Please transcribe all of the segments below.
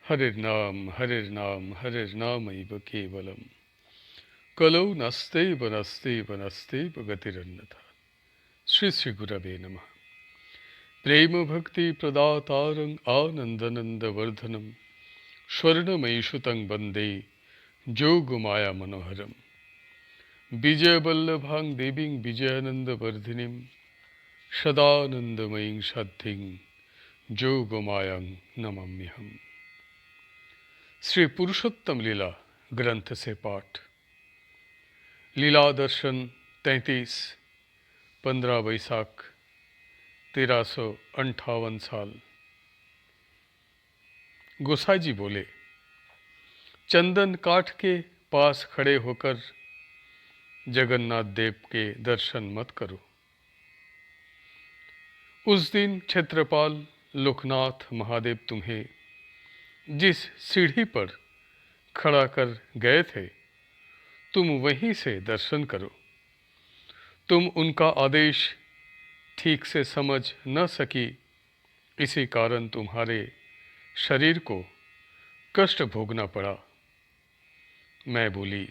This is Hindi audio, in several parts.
हरिर्नामैव केवलम कलौ नस्तेव गतिरन्यथा। श्री श्री गुरवे नमः। प्रेम भक्ति प्रदातारं आनन्दनन्दवर्धनं स्वर्णमयीसुतं वन्दे जोगमाया मनोहरं। विजयवल्लभां देवीं विजयानन्दवर्धिनीं सदानन्दमयीं शान्तिं जोगमायां नमाम्यहम्। श्री पुरुषोत्तम लीला ग्रंथ से पाठ। लीला दर्शन 33 15 बैसाख 1358 साल। गोसाई जी बोले, चंदन काठ के पास खड़े होकर जगन्नाथ देव के दर्शन मत करो। उस दिन क्षेत्रपाल लोकनाथ महादेव तुम्हें जिस सीढ़ी पर खड़ा कर गए थे, तुम वहीं से दर्शन करो। तुम उनका आदेश ठीक से समझ न सकी, इसी कारण तुम्हारे शरीर को कष्ट भोगना पड़ा। मैं बोली,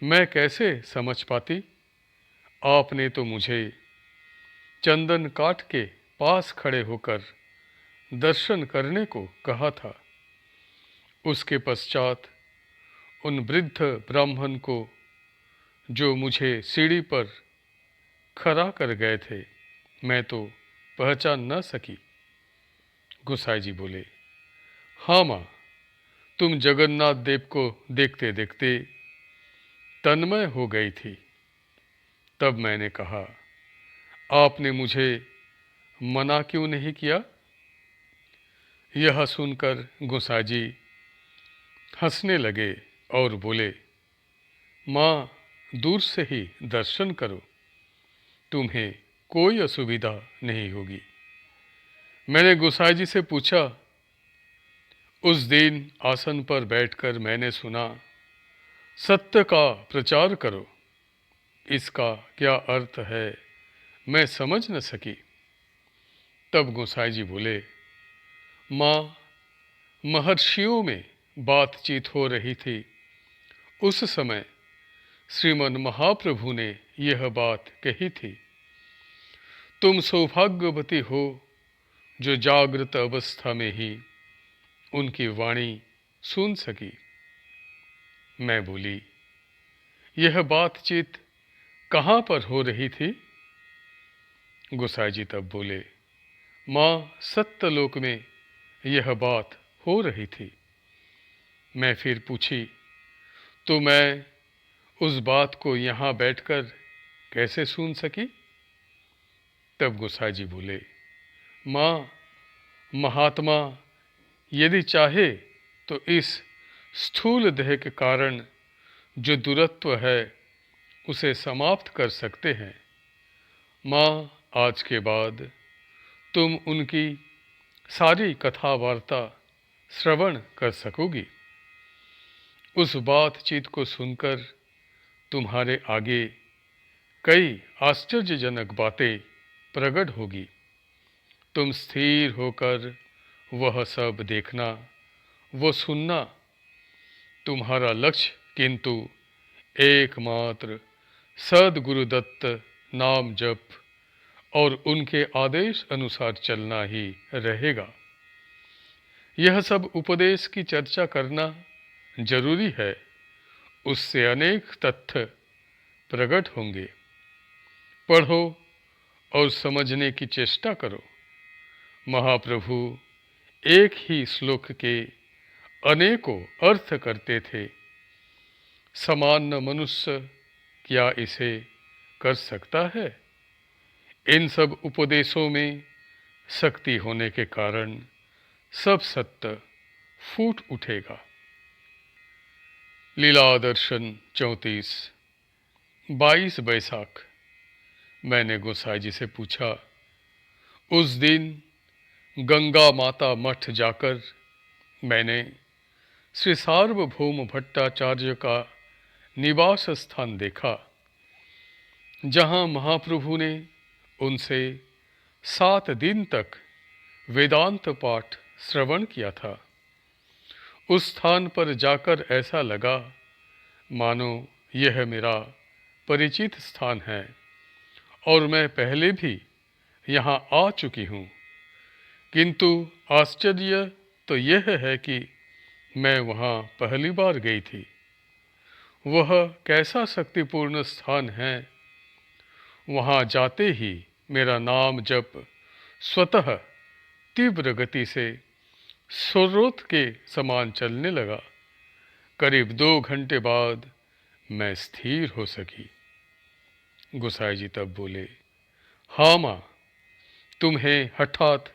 मैं कैसे समझ पाती? आपने तो मुझे चंदन काठ के पास खड़े होकर दर्शन करने को कहा था। उसके पश्चात उन वृद्ध ब्राह्मण को जो मुझे सीढ़ी पर खड़ा कर गए थे, मैं तो पहचान न सकी। गोसाई जी बोले, हाँ माँ, तुम जगन्नाथ देव को देखते देखते तन्मय हो गई थी। तब मैंने कहा, आपने मुझे मना क्यों नहीं किया? यह सुनकर गोसाई जी हंसने लगे और बोले, माँ, दूर से ही दर्शन करो, तुम्हें कोई असुविधा नहीं होगी। मैंने गोसाई जी से पूछा, उस दिन आसन पर बैठकर मैंने सुना, सत्य का प्रचार करो, इसका क्या अर्थ है मैं समझ न सकी। तब गोसाई जी बोले, माँ, महर्षियों में बातचीत हो रही थी। उस समय श्रीमन महाप्रभु ने यह बात कही थी, तुम सौभाग्यवती हो जो जागृत अवस्था में ही उनकी वाणी सुन सकी। मैं बोली, यह बातचीत कहाँ पर हो रही थी? गोसाई जी तब बोले, माँ, सत्यलोक में यह बात हो रही थी। मैं फिर पूछी, तो मैं उस बात को यहाँ बैठकर कैसे सुन सकी? तब गोसाई जी बोले, माँ, महात्मा यदि चाहे तो इस स्थूल देह के कारण जो दुरत्व है उसे समाप्त कर सकते हैं। माँ, आज के बाद तुम उनकी सारी कथा वार्ता श्रवण कर सकोगी। उस बातचीत को सुनकर तुम्हारे आगे कई आश्चर्यजनक बातें प्रकट होगी। तुम स्थिर होकर वह सब देखना, वो सुनना। तुम्हारा लक्ष्य किंतु एकमात्र सद्गुरुदत्त नाम जप और उनके आदेश अनुसार चलना ही रहेगा। यह सब उपदेश की चर्चा करना जरूरी है, उससे अनेक तथ्य प्रकट होंगे। पढ़ो और समझने की चेष्टा करो। महाप्रभु एक ही श्लोक के अनेकों अर्थ करते थे। सामान्य मनुष्य क्या इसे कर सकता है? इन सब उपदेशों में शक्ति होने के कारण सब सत्य फूट उठेगा। लीला दर्शन 34 22 बैसाख। मैंने गोसाई जी से पूछा, उस दिन गंगा माता मठ जाकर मैंने श्री सार्वभौम भट्टाचार्य का निवास स्थान देखा, जहां महाप्रभु ने उनसे 7 दिन तक वेदांत पाठ श्रवण किया था। उस स्थान पर जाकर ऐसा लगा मानो यह मेरा परिचित स्थान है और मैं पहले भी यहाँ आ चुकी हूँ। किंतु आश्चर्य तो यह है कि मैं वहाँ पहली बार गई थी। वह कैसा शक्तिपूर्ण स्थान है। वहाँ जाते ही मेरा नाम जप स्वतः तीव्र गति से स्रोत के समान चलने लगा। करीब 2 घंटे बाद मैं स्थिर हो सकी। गोसाई जी तब बोले, हाँ माँ, तुम्हें हठात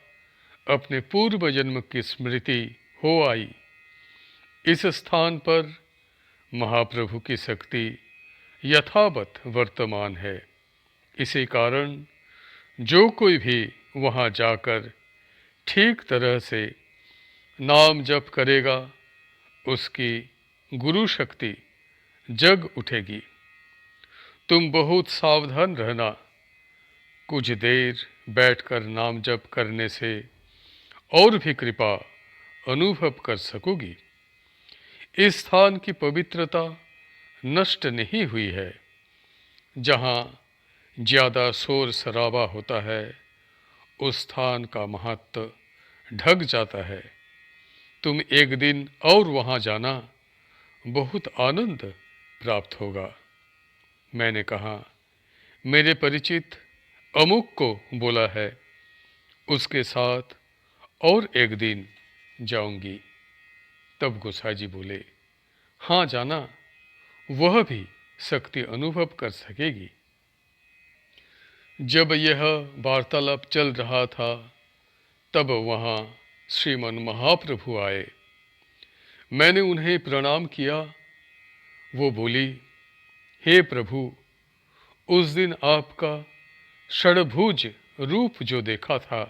अपने पूर्व जन्म की स्मृति हो आई। इस स्थान पर महाप्रभु की शक्ति यथावत वर्तमान है। इसी कारण जो कोई भी वहाँ जाकर ठीक तरह से नाम जप करेगा, उसकी गुरु शक्ति जग उठेगी। तुम बहुत सावधान रहना। कुछ देर बैठकर नाम जप करने से और भी कृपा अनुभव कर सकोगी। इस स्थान की पवित्रता नष्ट नहीं हुई है। जहाँ ज़्यादा शोर शराबा होता है, उस स्थान का महत्व ढक जाता है। तुम एक दिन और वहाँ जाना, बहुत आनंद प्राप्त होगा। मैंने कहा, मेरे परिचित अमुक को बोला है, उसके साथ और एक दिन जाऊंगी। तब गोसाई जी बोले, हाँ जाना, वह भी शक्ति अनुभव कर सकेगी। जब यह वार्तालाप चल रहा था, तब वहाँ श्रीमन महाप्रभु आए। मैंने उन्हें प्रणाम किया। वो बोली, हे प्रभु, उस दिन आपका षड्भुज रूप जो देखा था,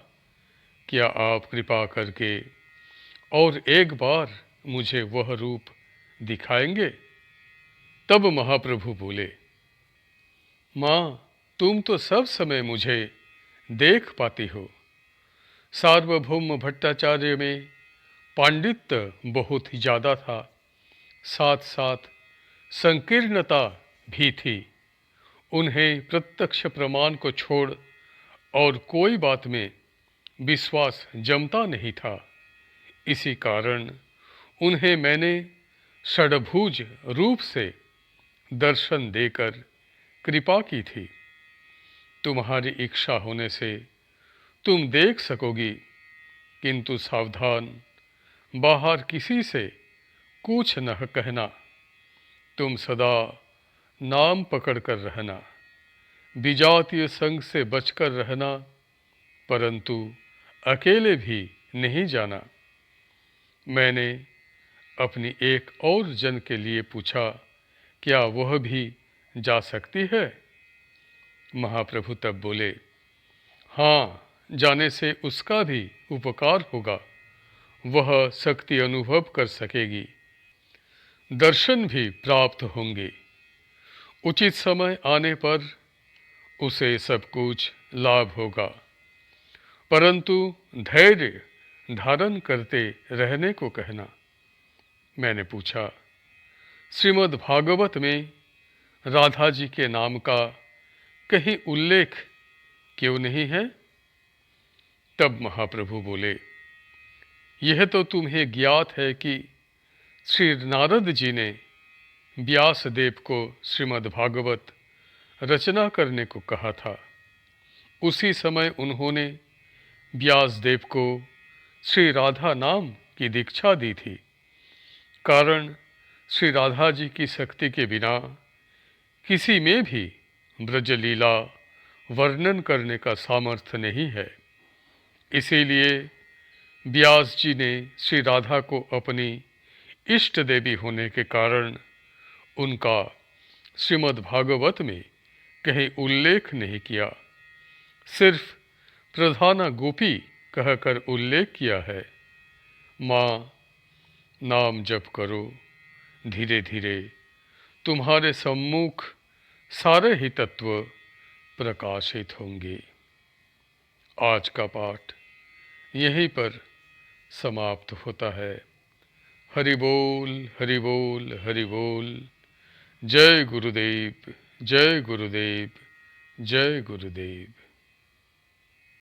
क्या आप कृपा करके और एक बार मुझे वह रूप दिखाएंगे? तब महाप्रभु बोले, माँ, तुम तो सब समय मुझे देख पाती हो। सार्वभौम भट्टाचार्य में पांडित्य बहुत ही ज़्यादा था, साथ साथ संकीर्णता भी थी। उन्हें प्रत्यक्ष प्रमाण को छोड़ और कोई बात में विश्वास जमता नहीं था। इसी कारण उन्हें मैंने षड्भुज रूप से दर्शन देकर कृपा की थी। तुम्हारी इच्छा होने से तुम देख सकोगी, किंतु सावधान, बाहर किसी से कुछ न कहना। तुम सदा नाम पकड़ कर रहना, विजातीय संग से बचकर रहना, परंतु अकेले भी नहीं जाना। मैंने अपनी एक और जन के लिए पूछा, क्या वह भी जा सकती है? महाप्रभु तब बोले, हाँ, जाने से उसका भी उपकार होगा। वह शक्ति अनुभव कर सकेगी, दर्शन भी प्राप्त होंगे। उचित समय आने पर उसे सब कुछ लाभ होगा, परंतु धैर्य धारण करते रहने को कहना। मैंने पूछा, श्रीमद् भागवत में राधा जी के नाम का कहीं उल्लेख क्यों नहीं है? तब महाप्रभु बोले, यह तो तुम्हें ज्ञात है कि श्री नारद जी ने व्यास देव को श्रीमद् भागवत रचना करने को कहा था। उसी समय उन्होंने व्यास देव को श्री राधा नाम की दीक्षा दी थी। कारण श्री राधा जी की शक्ति के बिना किसी में भी ब्रजलीला वर्णन करने का सामर्थ्य नहीं है। इसीलिए व्यास जी ने श्री राधा को अपनी इष्ट देवी होने के कारण उनका श्रीमद् भागवत में कहीं उल्लेख नहीं किया, सिर्फ प्रधाना गोपी कहकर उल्लेख किया है। माँ, नाम जप करो, धीरे धीरे तुम्हारे सम्मुख सारे ही तत्व प्रकाशित होंगे। आज का पाठ यहीं पर समाप्त होता है। हरि बोल, हरि बोल, हरि बोल। जय गुरुदेव, जय गुरुदेव, जय गुरुदेव।